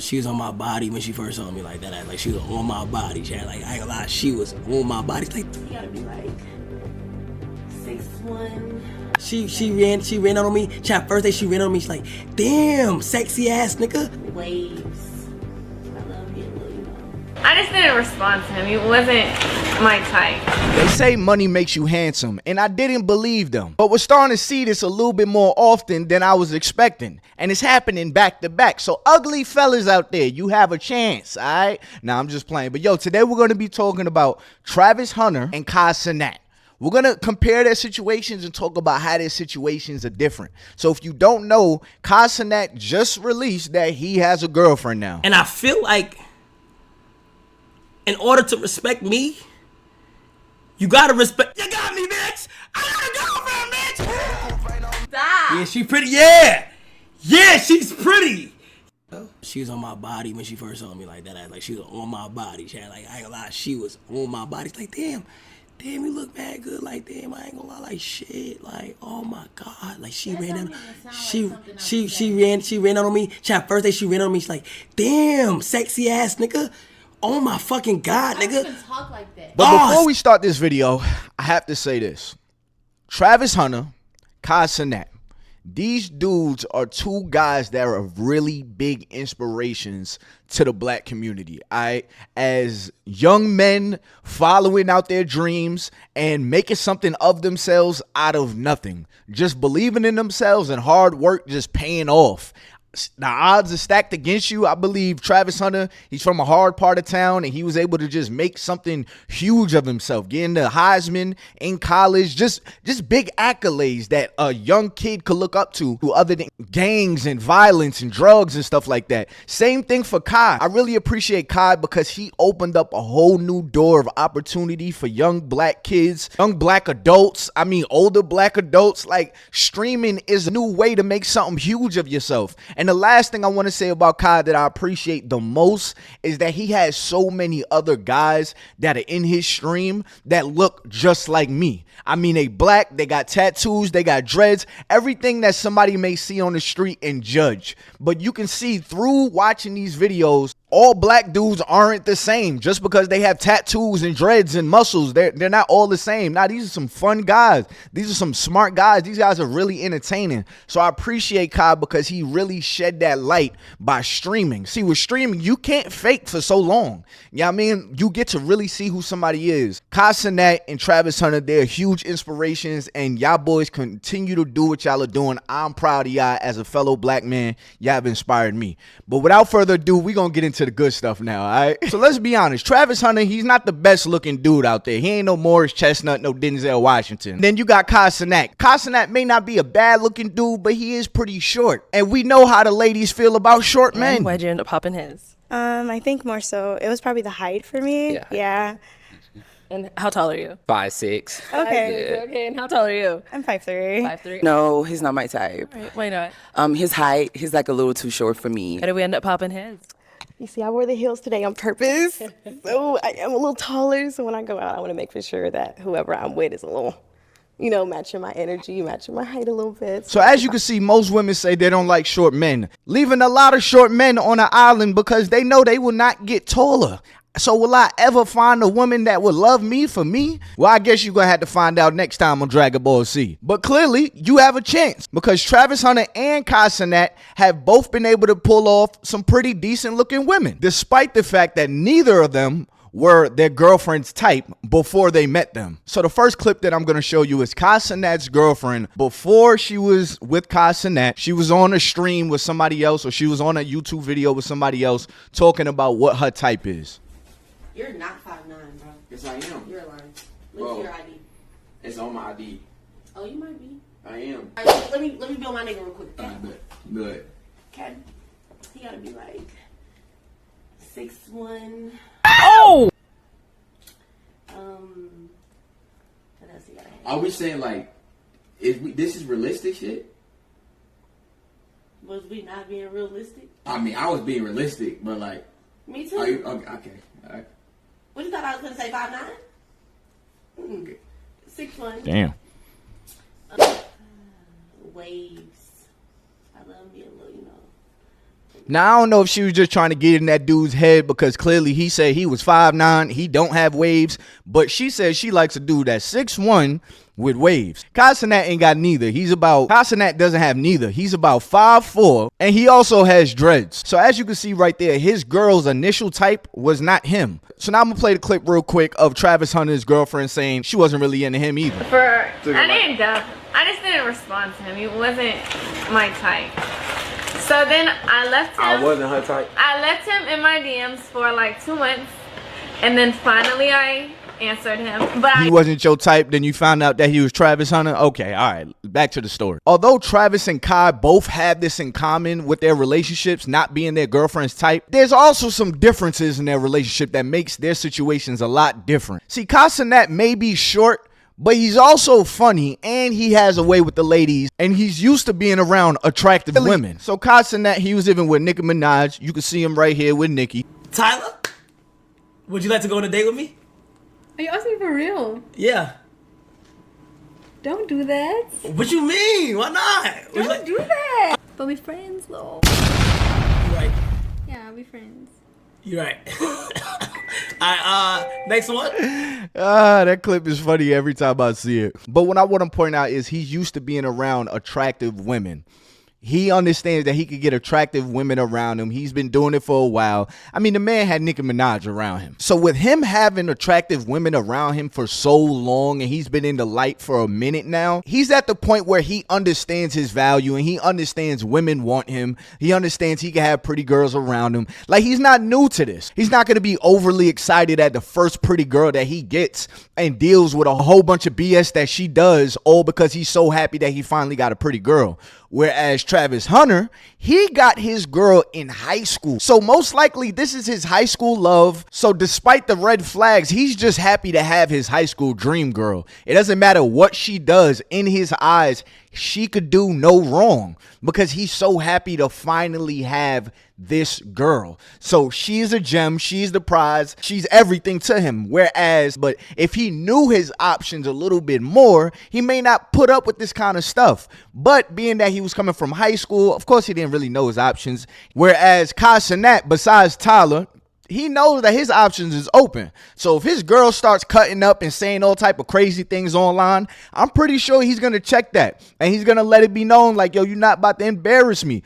She was on my body when she first saw me like that. Like she was on my body, Chad. Like I ain't gonna lie, she was on my body. It's like you gotta be like 6'1". She ran out on me. Chad, first day she ran on me. She's like, damn, sexy ass nigga. Waves. I love you, you know. I just didn't respond to him. He wasn't my type. They say money makes you handsome, and I didn't believe them. But we're starting to see this a little bit more often than I was expecting. And it's happening back to back. So ugly fellas out there, you have a chance, all right? Nah, I'm just playing. But yo, today we're going to be talking about Travis Hunter and Cenat. We're going to compare their situations and talk about how their situations are different. So if you don't know, Cenat just released that he has a girlfriend now. And I feel like in order to respect me, you gotta respect. You got me, bitch. I got a girlfriend, bitch. Stop. Yeah, she pretty. Yeah, she's pretty. She was on my body when she first saw me like that. Like she was on my body, Chad. Like I ain't gonna lie, she was on my body. It's like damn, you look mad good. Like damn, I ain't gonna lie, like shit. Like oh my god, like she ran out. She ran out on me. Chad, first day she ran out on me. She's like damn, sexy ass nigga. Oh my fucking god, nigga. I don't even talk like that. But before we start this video, I have to say this. Travis Hunter, Cenat, these dudes are two guys that are really big inspirations to the black community. As young men following out their dreams and making something of themselves out of nothing. Just believing in themselves and hard work just paying off. The odds are stacked against you. I believe Travis Hunter, he's from a hard part of town, and he was able to just make something huge of himself, getting the Heisman in college, just big accolades that a young kid could look up to other than gangs and violence and drugs and stuff like that. Same thing for Kai. I really appreciate Kai because he opened up a whole new door of opportunity for young black kids, young black adults, older black adults. Like, streaming is a new way to make something huge of yourself. And the last thing I want to say about Kai that I appreciate the most is that he has so many other guys that are in his stream that look just like me. They black, they got tattoos, they got dreads, everything that somebody may see on the street and judge. But you can see through watching these videos, all black dudes aren't the same. Just because they have tattoos and dreads and muscles, they're not all the same. Now, these are some fun guys. These are some smart guys. These guys are really entertaining. So I appreciate Kai because he really shed that light by streaming. See, with streaming, you can't fake for so long. You get to really see who somebody is. Cenat and Travis Hunter, they're huge inspirations, and y'all boys continue to do what y'all are doing. I'm proud of y'all as a fellow black man. Y'all have inspired me. But without further ado, we're going to get into the good stuff now, all right? So let's be honest. Travis Hunter, he's not the best looking dude out there. He ain't no Morris Chestnut, no Denzel Washington. Then you got Cenat. Cenat may not be a bad looking dude, but he is pretty short. And we know how the ladies feel about short men. Why'd you end up popping his? I think more so it was probably the height for me. Yeah. And how tall are you? 5'6". Okay. Yeah. Okay, and how tall are you? I'm 5'3". 5'3"? No, he's not my type. Right, why not? His height, he's like a little too short for me. How did we end up popping his? You see, I wore the heels today on purpose. So I am a little taller. So when I go out, I want to make for sure that whoever I'm with is a little, matching my energy, matching my height a little bit. So as you can see, most women say they don't like short men, leaving a lot of short men on an island because they know they will not get taller. So will I ever find a woman that would love me for me? Well, I guess you're going to have to find out next time on Dragon Ball Z. But clearly, you have a chance because Travis Hunter and Cenat have both been able to pull off some pretty decent looking women, despite the fact that neither of them were their girlfriend's type before they met them. So the first clip that I'm going to show you is Cenat's girlfriend. Before she was with Cenat, she was on a stream with somebody else, or she was on a YouTube video with somebody else talking about what her type is. You're not 5'9", bro. Yes, I am. You're lying. Look at your ID. It's on my ID. Oh, you might be. I am. All right, let me build my nigga real quick. Okay? Good. Okay. He gotta be like 6'1". Oh! What else he gotta have? Are we saying this is realistic shit? Was we not being realistic? I was being realistic, but like. Me too. Okay. All right. What you thought I was gonna say? 5'9"? Okay. 6'1". Damn. Waves. I love me a little, Now, I don't know if she was just trying to get in that dude's head because clearly he said he was 5'9", he don't have waves, but she said she likes a dude that's 6'1", with waves. Cenat ain't got neither. Cenat doesn't have neither. He's about 5'4", and he also has dreads. So as you can see right there, his girl's initial type was not him. So now I'm gonna play the clip real quick of Travis Hunter's girlfriend saying she wasn't really into him either. I just didn't respond to him. He wasn't my type. So then I left him. I wasn't her type. I left him in my DMs for like 2 months, and then finally I answered him. But he wasn't your type, then you found out that he was Travis Hunter? Okay, all right, back to the story. Although Travis and Kai both have this in common with their relationships not being their girlfriend's type, there's also some differences in their relationship that makes their situations a lot different. See, Cenat may be short, but he's also funny, and he has a way with the ladies, and he's used to being around attractive women. So Cenat, he was even with Nicki Minaj. You can see him right here with Nicki. Tyler, would you like to go on a date with me? Are you asking me for real? Yeah. Don't do that. What you mean? Why not? Don't do that. But we friends though. You right. Yeah, we friends. You're right. Alright, next one. That clip is funny every time I see it. But what I want to point out is he's used to being around attractive women. He understands that he could get attractive women around him. He's been doing it for a while. I mean, the man had Nicki Minaj around him. So with him having attractive women around him for so long, and he's been in the light for a minute now, he's at the point where he understands his value, and he understands women want him. He understands he can have pretty girls around him. Like, he's not new to this. He's not going to be overly excited at the first pretty girl that he gets and deals with a whole bunch of BS that she does, all because he's so happy that he finally got a pretty girl. Whereas Travis Hunter, he got his girl in high school. So most likely this is his high school love. So despite the red flags, he's just happy to have his high school dream girl. It doesn't matter what she does. In his eyes, she could do no wrong because he's so happy to finally have this girl. So she's a gem. She's the prize. She's everything to him. But if he knew his options a little bit more, he may not put up with this kind of stuff. But being that he was coming from high school, of course he didn't really know his options. Whereas Cenat, besides Tyler, he knows that his options is open. So if his girl starts cutting up and saying all type of crazy things online, I'm pretty sure he's going to check that. And he's going to let it be known like, yo, you're not about to embarrass me.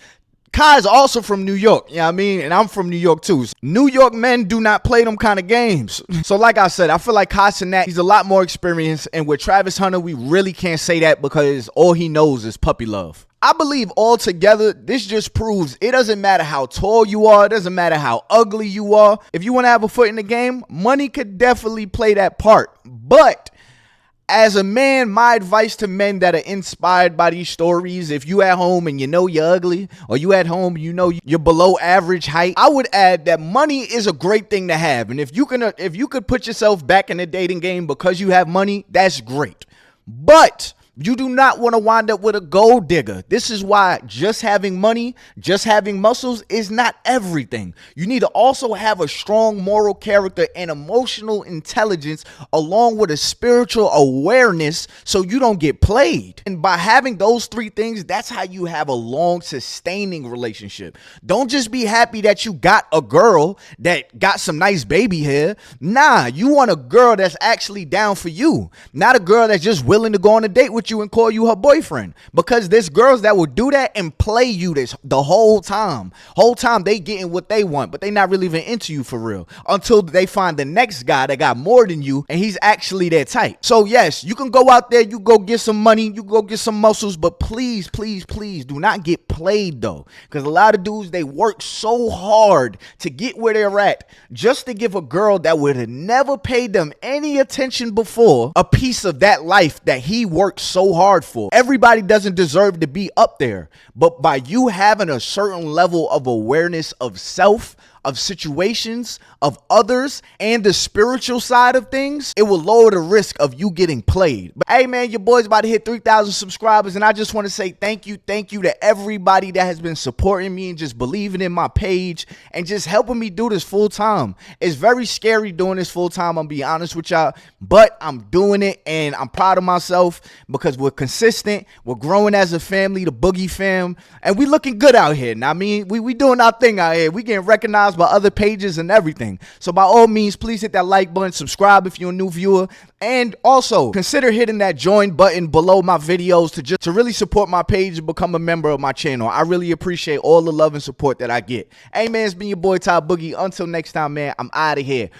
Kai's also from New York, you know what I mean? And I'm from New York too. New York men do not play them kind of games. So like I said, I feel like Cenat, he's a lot more experienced. And with Travis Hunter, we really can't say that because all he knows is puppy love. I believe altogether, this just proves it doesn't matter how tall you are. It doesn't matter how ugly you are. If you want to have a foot in the game, money could definitely play that part. But as a man, my advice to men that are inspired by these stories, if you at home and you know you're ugly, or you at home and you know you're below average height, I would add that money is a great thing to have. And if you could put yourself back in the dating game because you have money, that's great. But you do not want to wind up with a gold digger. This is why just having money, just having muscles is not everything. You need to also have a strong moral character and emotional intelligence along with a spiritual awareness so you don't get played. And by having those three things, that's how you have a long sustaining relationship. Don't just be happy that you got a girl that got some nice baby hair. Nah, you want a girl that's actually down for you, not a girl that's just willing to go on a date with you and call you her boyfriend, because there's girls that will do that and play you the whole time they getting what they want, but they not really even into you for real until they find the next guy that got more than you and he's actually their type. So yes, you can go out there, you go get some money, you go get some muscles, but please do not get played though, because a lot of dudes, they work so hard to get where they're at just to give a girl that would have never paid them any attention before a piece of that life that he worked so hard for. Everybody doesn't deserve to be up there, but by you having a certain level of awareness of self, of situations, of others, and the spiritual side of things, it will lower the risk of you getting played. But hey man, your boy's about to hit 3,000 subscribers, and I just want to say thank you to everybody that has been supporting me and just believing in my page and just helping me do this full time. It's very scary doing this full time, I'm being honest with y'all, but I'm doing it and I'm proud of myself because we're consistent, we're growing as a family, the Boogie fam, and we looking good out here. Now, I mean, we doing our thing out here. We getting recognized by other pages and everything. So by all means, please hit that like button, subscribe if you're a new viewer, and also consider hitting that join button below my videos to really support my page and become a member of my channel. I really appreciate all the love and support that I get. Hey man, it's been your boy Ty Boogie. Until next time, man, I'm out of here.